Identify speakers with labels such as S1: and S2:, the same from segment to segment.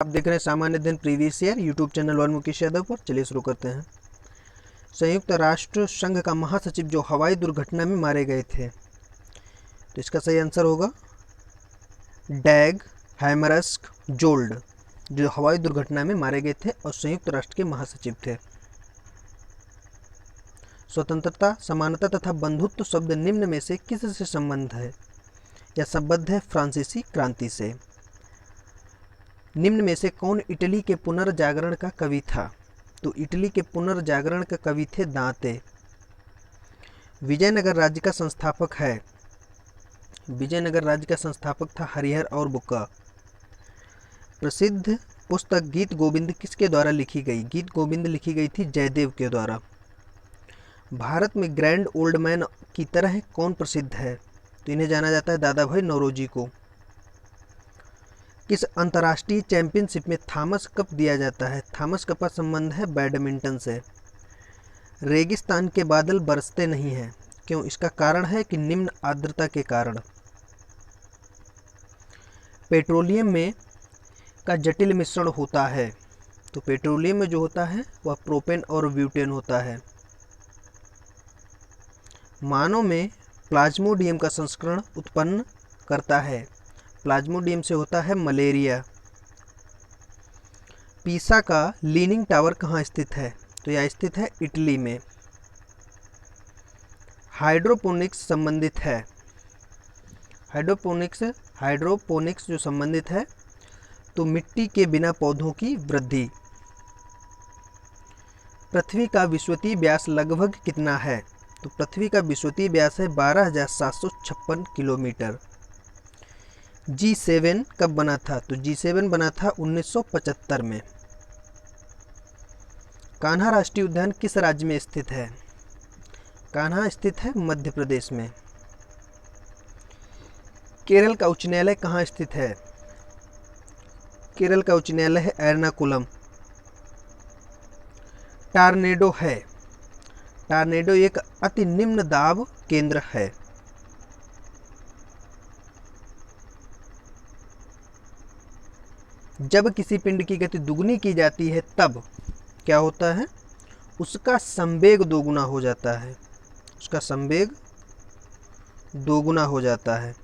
S1: आप देख रहे हैं सामान्य अध्ययन previous year YouTube channel one Mukesh Yadav पर। चलिए शुरू करते हैं। संयुक्त राष्ट्र संघ का महासचिव जो हवाई दुर्घटना में मारे गए थे, तो इसका सही आंसर होगा डैग हैमरस्क जोल्ड, जो हवाई दुर्घटना में मारे गए थे और संयुक्त राष्ट्र के महासचिव थे। स्वतंत्रता, समानता तथा बंधुत्व शब्द निम्न में से किस से संबंध है या संबद्ध है? फ्रांसीसी क्रांति से। निम्न में से कौन इटली के पुनर्जागरण का कवि था? तो इटली के पुनर्जागरण का कवि थे दांते। विजयनगर राज्य का संस्थापक है, विजयनगर राज्य का संस्थापक था हरिहर और बुक्का। प्रसिद्ध पुस्तक गीत गोविंद किसके द्वारा लिखी गई? गीत गोविंद लिखी गई थी जयदेव के द्वारा। भारत में ग्रैंड ओल्ड मैन की तरह कौन प्रसिद्ध है? तो इन्हें जाना जाता है दादा भाई नौरोजी को। किस अंतर्राष्ट्रीय चैंपियनशिप में थॉमस कप दिया जाता है? थॉमस कप का संबंध है बैडमिंटन से। रेगिस्तान के बादल बरसते नहीं हैं, क्यों? इसका कारण है कि निम्न आर्द्रता के कारण। पेट्रोलियम में का जटिल मिश्रण होता है, तो पेट्रोलियम में जो होता है वह प्रोपेन और ब्यूटेन होता है। मानव में प्लाज्मोडियम का संस्करण उत्पन्न करता है, प्लाज्मोडियम से होता है मलेरिया। पीसा का लीनिंग टावर कहाँ स्थित है? तो यह स्थित है इटली में। हाइड्रोपोनिक्स संबंधित है, हाइड्रोपोनिक्स जो संबंधित है तो मिट्टी के बिना पौधों की वृद्धि। पृथ्वी का विषुवतीय व्यास लगभग कितना है? तो पृथ्वी का विषुवतीय व्यास है 12,756 किलोमीटर। G7 कब बना था? तो G7 बना था 1975 में। कान्हा राष्ट्रीय उद्यान किस राज्य में स्थित है? कान्हा स्थित है मध्य प्रदेश में। केरल का उच्च न्यायालय कहाँ स्थित है? केरल का उच्च न्यायालय है एर्नाकुलम। टॉर्नेडो है, टॉर्नेडो एक अति निम्न दाब केंद्र है। जब किसी पिंड की गति दुगनी की जाती है तब क्या होता है? उसका संवेग दोगुना हो जाता है, उसका संवेग दोगुना हो जाता है।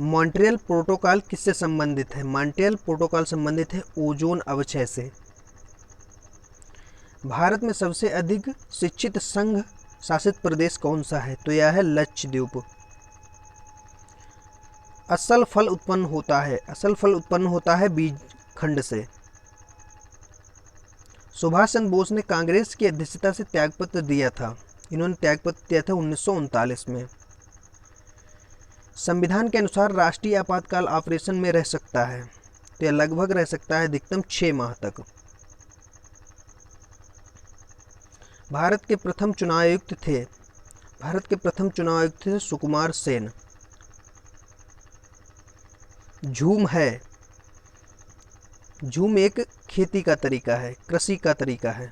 S1: मॉन्ट्रियल प्रोटोकॉल किससे संबंधित है? मॉन्ट्रियल प्रोटोकॉल संबंधित है ओजोन अवक्षय से। भारत में सबसे अधिक शिक्षित संघ शासित प्रदेश कौन सा है? तो यह है लक्षद्वीप। असल फल उत्पन्न होता है, असल फल उत्पन्न होता है बीज खंड से। सुभाष चंद्र बोस ने कांग्रेस की अध्यक्षता से त्यागपत्र दिया था, इन्होंने त्यागपत्र दिया था 1939 में। संविधान के अनुसार राष्ट्रीय आपातकाल ऑपरेशन में रह सकता है, तो यह लगभग रह सकता है अधिकतम 6 माह तक। भारत के प्रथम चुनाव आयुक्त थे, भारत के प्रथम चुनाव आयुक्त थे सुकुमार सेन। झूम है, झूम एक खेती का तरीका है, कृषि का तरीका है।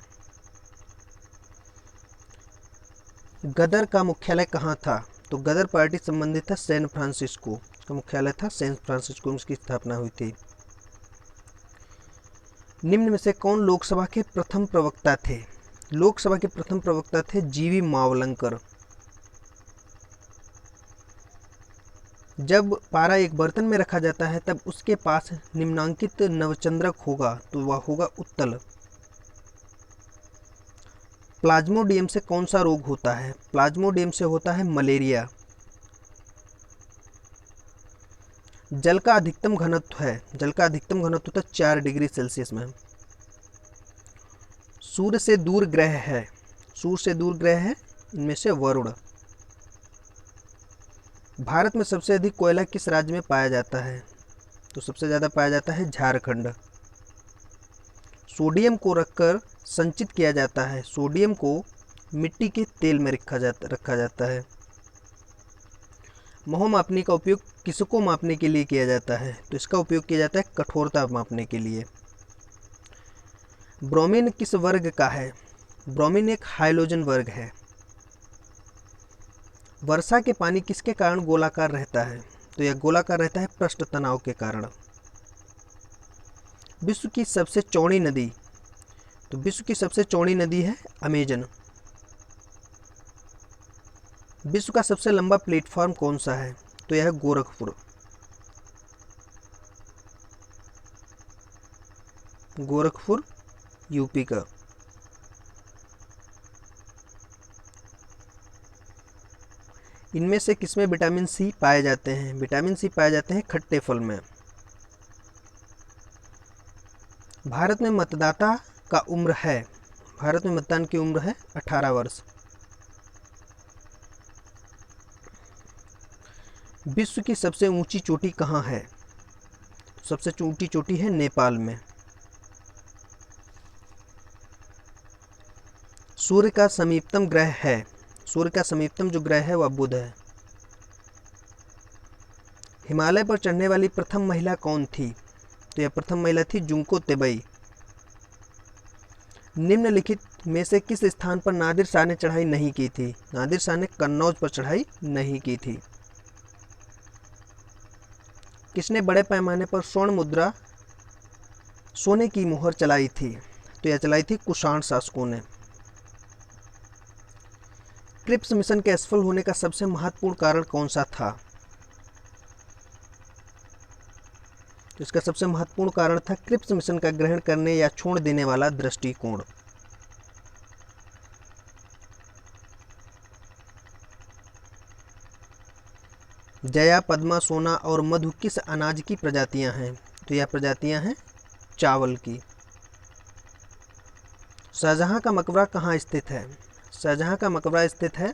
S1: गदर का मुख्यालय कहाँ था? तो गदर पार्टी संबंधित था सैन फ्रांसिस्को, का मुख्यालय था सैन फ्रांसिस्को में उसकी स्थापना हुई थी। निम्न में से कौन लोकसभा के प्रथम प्रवक्ता थे? लोकसभा के प्रथम प्रवक्ता थे जीवी मावलंकर। जब पारा एक बर्तन में रखा जाता है तब उसके पास निम्नांकित नवचंद्रक होगा, तो वह होगा उत्तल। प्लाज्मोडियम से कौन सा रोग होता है? प्लाज्मोडियम से होता है मलेरिया। जल का अधिकतम घनत्व है, जल का अधिकतम घनत्व होता है 4 डिग्री सेल्सियस में। सूर्य से दूर ग्रह है, सूर्य से दूर ग्रह है इनमें से वरुण। भारत में सबसे अधिक कोयला किस राज्य में पाया जाता है? तो सबसे ज़्यादा पाया जाता है झारखंड। सोडियम को रखकर संचित किया जाता है, सोडियम को मिट्टी के तेल में रखा जाता है। मोह मापने का उपयोग किसको मापने के लिए किया जाता है? तो इसका उपयोग किया जाता है कठोरता मापने के लिए। ब्रोमीन किस वर्ग का है? ब्रोमीन एक हाइड्रोजन वर्ग है। वर्षा के पानी किसके कारण गोलाकार रहता है? तो तो यह गोलाकार रहता है पृष्ठ तनाव के कारण। विश्व की सबसे चौड़ी नदी, तो विश्व की सबसे चौड़ी नदी है अमेजन। विश्व का सबसे लंबा प्लेटफॉर्म कौन सा है, तो यह है गोरखपुर। गोरखपुर यूपी का। इनमें से किसमें विटामिन सी पाए जाते हैं, विटामिन सी पाए जाते हैं खट्टे फल में। भारत में मतदाता का उम्र है, भारत में मतदान की उम्र है 18 वर्ष। विश्व की सबसे ऊंची चोटी कहाँ है, सबसे ऊंची चोटी है नेपाल में। सूर्य का समीपतम ग्रह है, सूर्य का समीपतम जो ग्रह है वह बुध है। हिमालय पर चढ़ने वाली प्रथम महिला कौन थी, तो यह प्रथम महिला थी जुंको तेबई। निम्नलिखित में से किस स्थान पर नादिर शाह ने चढ़ाई नहीं की थी, नादिर शाह ने कन्नौज पर चढ़ाई नहीं की थी। किसने बड़े पैमाने पर स्वर्ण मुद्रा सोने की मोहर चलाई थी, तो यह चलाई थी कुषाण शासकों ने। क्रिप्स मिशन के असफल होने का सबसे महत्वपूर्ण कारण कौन सा था, तो इसका सबसे महत्वपूर्ण कारण था क्रिप्स मिशन का ग्रहण करने या छोड़ देने वाला दृष्टिकोण। जया, पद्मा, सोना और मधु किस अनाज की प्रजातियां हैं, तो यह प्रजातियां हैं चावल की। शाहजहां का मकबरा कहाँ स्थित है, शाहजहां का मकबरा स्थित है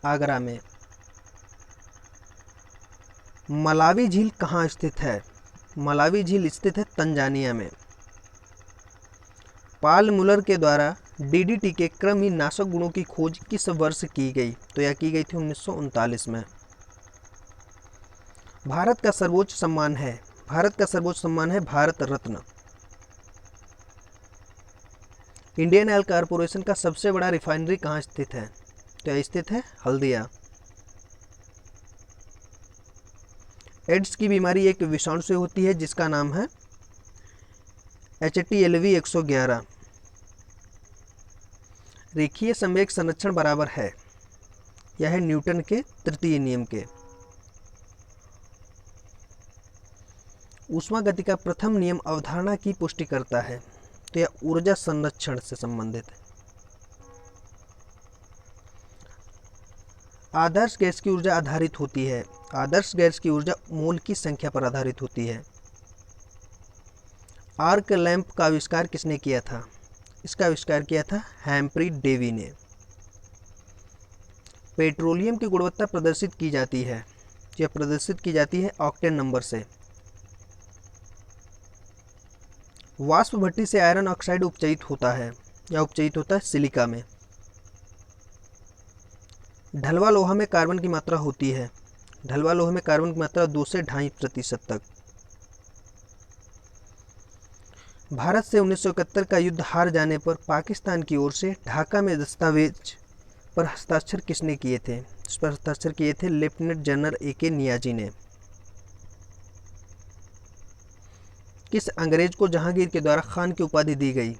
S1: आगरा में। मलावी झील कहाँ स्थित है, मलावी झील स्थित है तंजानिया में। पाल मुलर के द्वारा डीडीटी के कृमि नाशक गुणों की खोज किस वर्ष की गई, तो यह की गई थी 1939 में। भारत का सर्वोच्च सम्मान है, भारत का सर्वोच्च सम्मान है Bharat Ratna. Indian oil corporation का सबसे बड़ा रिफाइनरी कहाँ स्थित है, तो यह स्थित है हल्दिया। एड्स की बीमारी एक विषाणु से होती है जिसका नाम है HTLV 111। रेखीय संवेग संरक्षण बराबर है, यह है न्यूटन के तृतीय नियम के। ऊष्मा गति का प्रथम नियम अवधारणा की पुष्टि करता है, तो यह ऊर्जा संरक्षण से संबंधित है। आदर्श गैस की ऊर्जा आधारित होती है, आदर्श गैस की ऊर्जा मोल की संख्या पर आधारित होती है। आर्क लैंप का आविष्कार किसने किया था, इसका आविष्कार किया था हैम्फ्री डेवी ने। पेट्रोलियम की गुणवत्ता प्रदर्शित की जाती है, यह प्रदर्शित की जाती है ऑक्टेन नंबर से। वाष्प भट्टी से आयरन ऑक्साइड उपचयित होता है, या उपचयित होता है सिलिका में। ढलवा लोहा में कार्बन की मात्रा होती है, ढलवा लोहे में कार्बन की मात्रा 2 से 2.5% तक। भारत से 1971 का युद्ध हार जाने पर पाकिस्तान की ओर से ढाका में दस्तावेज पर हस्ताक्षर किसने किए थे, इस पर हस्ताक्षर किए थे लेफ्टिनेंट जनरल AK नियाजी ने। किस अंग्रेज को जहांगीर के द्वारा खान की उपाधि दी गई,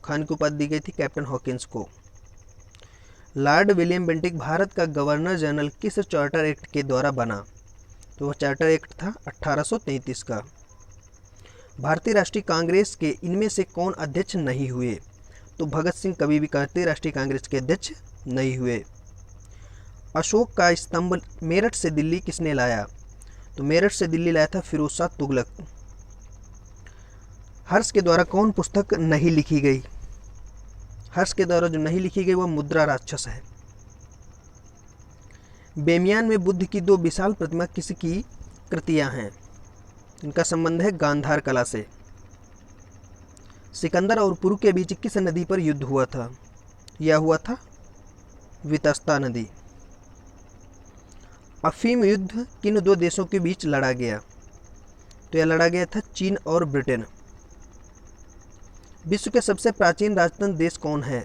S1: खान की उपाधि दी गई थी कैप्टन हॉकिंस को। लॉर्ड विलियम बेंटिक भारत का गवर्नर जनरल किस चार्टर एक्ट के द्वारा बना, तो वह चार्टर एक्ट था 1833 का। भारतीय राष्ट्रीय कांग्रेस के इनमें से कौन अध्यक्ष नहीं हुए, तो भगत सिंह कभी भी भारतीय राष्ट्रीय कांग्रेस के अध्यक्ष नहीं हुए। अशोक का स्तंभ मेरठ से दिल्ली किसने लाया, तो मेरठ से दिल्ली लाया था फिरोज शाह तुगलक। हर्ष के द्वारा कौन पुस्तक नहीं लिखी गई, हर्ष के द्वारा जो नहीं लिखी गई वह मुद्रा राक्षस है। बेमियान में बुद्ध की 2 विशाल प्रतिमा किसकी कृतियां हैं, इनका संबंध है गांधार कला से। सिकंदर और पुरु के बीच किस नदी पर युद्ध हुआ था, यह हुआ था वितस्ता नदी। अफीम युद्ध किन 2 देशों के बीच लड़ा गया, तो यह लड़ा गया था चीन और ब्रिटेन। विश्व के सबसे प्राचीन राजतंत्र देश कौन है,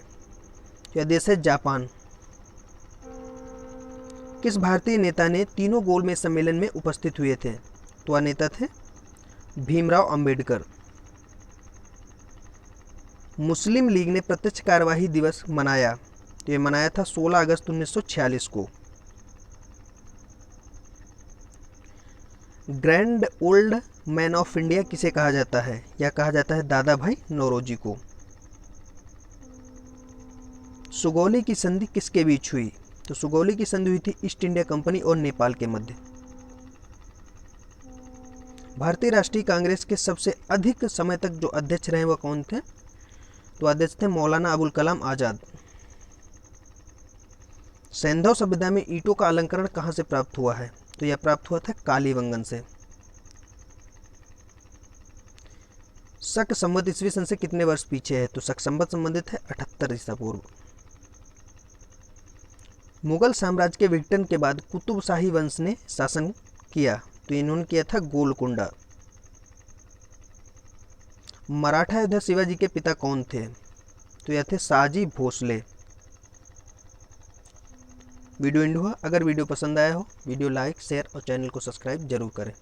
S1: यह देश है जापान। किस भारतीय नेता ने तीनों गोलमेज सम्मेलन में उपस्थित हुए थे? तो वह नेता थे भीमराव अंबेडकर। मुस्लिम लीग ने प्रत्यक्ष कार्यवाही दिवस मनाया, तो ये मनाया था 16 अगस्त 1946 को। Grand old man of India किसे कहा जाता है? या कहा जाता है दादा भाई नौरोजी को। सुगौली की संधि किसके बीच हुई? तो सुगौली की संधि हुई थी ईस्ट इंडिया कंपनी और नेपाल के मध्य। भारतीय राष्ट्रीय कांग्रेस के सबसे अधिक समय तक जो अध्यक्ष रहे वह कौन थे? तो अध्यक्ष थे मौलाना अबुल कलाम आजाद। सैंधव सभ्यता में ईंटों का अलंकरण कहाँ से प्राप्त हुआ है? तो यह प्राप्त हुआ था कालीबंगन से। शक संवत ईस्वी सन से कितने वर्ष पीछे है? तो शक संवत संबंधित है 78 ईसा पूर्व। मुगल साम्राज्य के विघटन के बाद कुतुब शाही वंश ने शासन किया, तो इन्होंने किया था गोलकुंडा। मराठा योद्धा शिवाजी के पिता कौन थे? तो यह थे शाहजी भोसले। वीडियो एंड हुआ। अगर वीडियो पसंद आया हो वीडियो लाइक शेयर और चैनल को सब्सक्राइब जरूर करें।